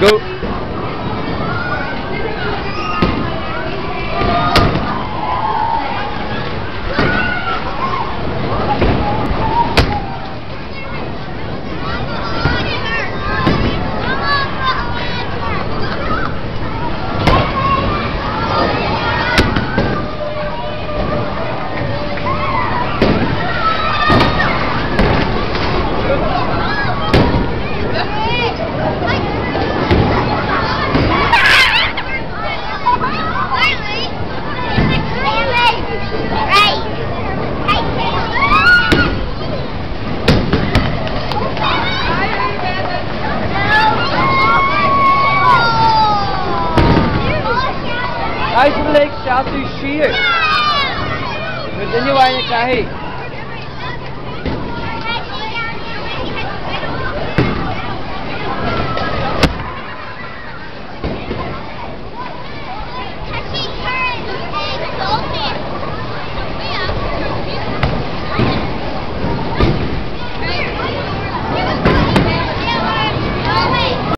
Go. Hij is een leek staat u 4. We zijn niet weinig krijgen.